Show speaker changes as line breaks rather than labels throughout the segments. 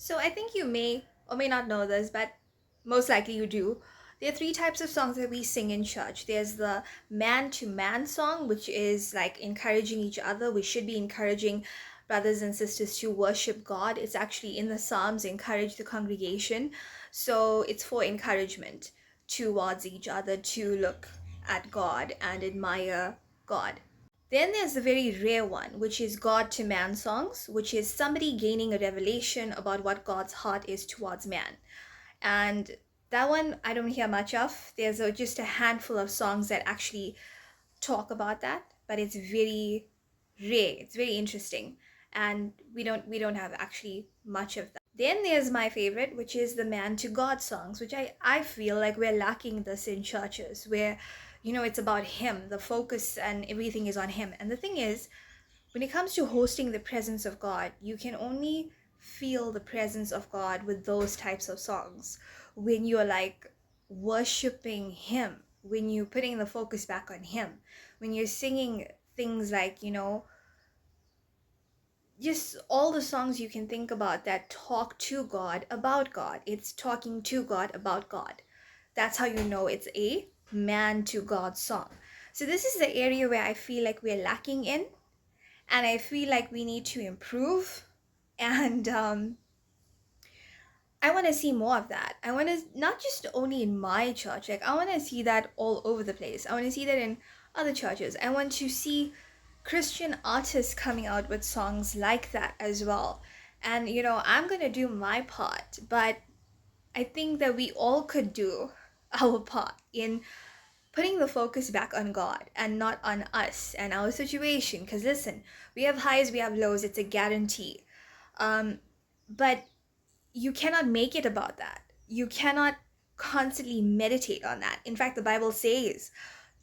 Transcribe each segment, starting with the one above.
So I think you may or may not know this, but most likely you do. There are three types of songs that we sing in church. There's the man to man song, which is like encouraging each other. We should be encouraging brothers and sisters to worship God. It's actually in the Psalms, encourage the congregation. So it's for encouragement towards each other to look at God and admire God. Then there's the very rare one, which is God to man songs, which is somebody gaining a revelation about what God's heart is towards man. And that one I don't hear much of. Just a handful of songs that actually talk about that, but it's very rare. It's very interesting, and we don't have actually much of that. Then there's my favorite, which is the man to God songs, which I feel like we're lacking this in churches, where it's about him, the focus and everything is on him. And the thing is, when it comes to hosting the presence of God, you can only feel the presence of God with those types of songs. When you're like worshiping Him, when you're putting the focus back on Him, when you're singing things like, just all the songs you can think about that talk to God about God. It's talking to God about God. That's how you know it's a man to God song. So, this is the area where I feel like we're lacking in, and I feel like we need to improve. And I want to see more of that. I want to not just only in my church, like I want to see that all over the place. I want to see that in other churches. I want to see Christian artists coming out with songs like that as well. And I'm going to do my part, but I think that we all could do our part in putting the focus back on God and not on us and our situation. Because listen, we have highs, we have lows, it's a guarantee. But you cannot make it about that. You cannot constantly meditate on that. In fact, the Bible says,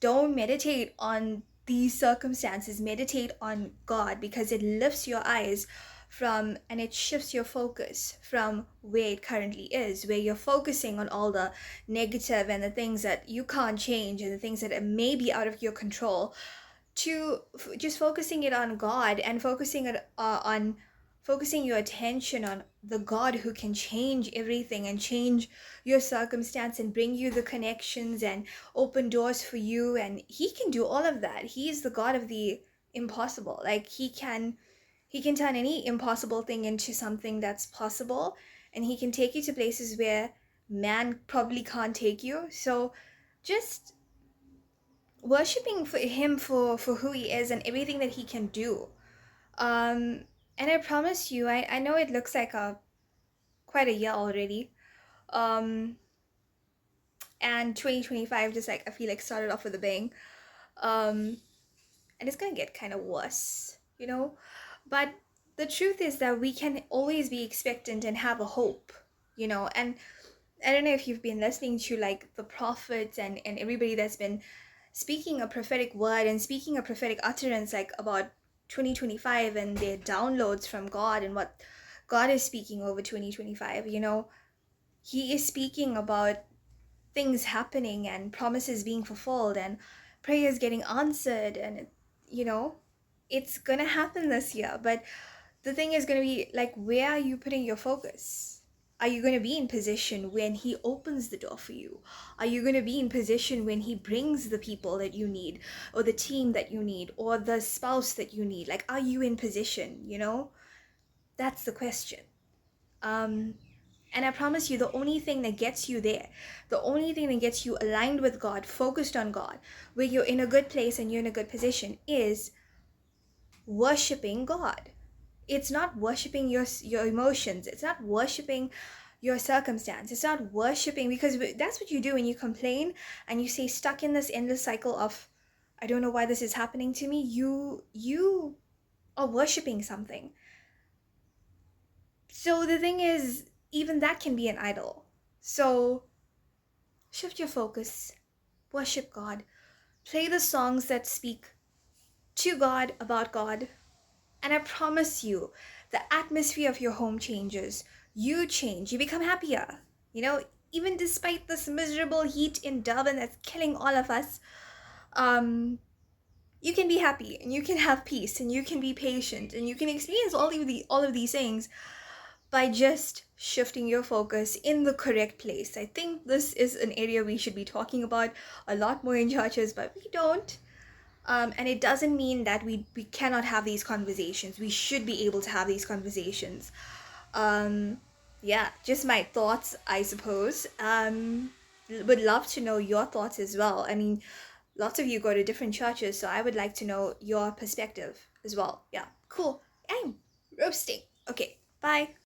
don't meditate on these circumstances, meditate on God, because it lifts your eyes from and it shifts your focus from where it currently is, where you're focusing on all the negative and the things that you can't change and the things that may be out of your control, to just focusing it on God and focusing your attention on the God who can change everything and change your circumstance and bring you the connections and open doors for you. And He can do all of that. He is the God of the impossible. Like he can turn any impossible thing into something that's possible, and He can take you to places where man probably can't take you. So just worshiping for Him for who He is and everything that He can do. And I promise you, I know it looks like a quite a year already. Um, and 2025 just like I feel like started off with a bang. Um, and it's gonna get kind of worse. But the truth is that we can always be expectant and have a hope. And I don't know if you've been listening to like the prophets and everybody that's been speaking a prophetic word and speaking a prophetic utterance like about 2025 and their downloads from God and what God is speaking over 2025. He is speaking about things happening and promises being fulfilled and prayers getting answered, and you know it's gonna happen this year. But the thing is going to be like, where are you putting your focus? Are you going to be in position when He opens the door for you? Are you going to be in position when He brings the people that you need, or the team that you need, or the spouse that you need? Like, are you in position? That's the question. um and I promise you, the only thing that gets you there, the only thing that gets you aligned with God, focused on God, where you're in a good place and you're in a good position, is worshiping God. It's not worshiping your emotions. It's not worshiping your circumstance. It's not worshiping, because that's what you do when you complain and you say stuck in this endless cycle of I don't know why this is happening to me. You are worshiping something. So the thing is, even that can be an idol. So shift your focus, worship God, play the songs that speak to God about God. And I promise you, the atmosphere of your home changes. You change. You become happier. Even despite this miserable heat in Durban that's killing all of us, um, you can be happy and you can have peace and you can be patient and you can experience all of these things. by just shifting your focus in the correct place. I think this is an area we should be talking about a lot more in churches, but we don't. And it doesn't mean that we cannot have these conversations. We should be able to have these conversations. Um, yeah, just my thoughts, I suppose. Would love to know your thoughts as well. I mean, lots of you go to different churches, so I would like to know your perspective as well. Yeah, cool. I'm roasting. Okay, bye.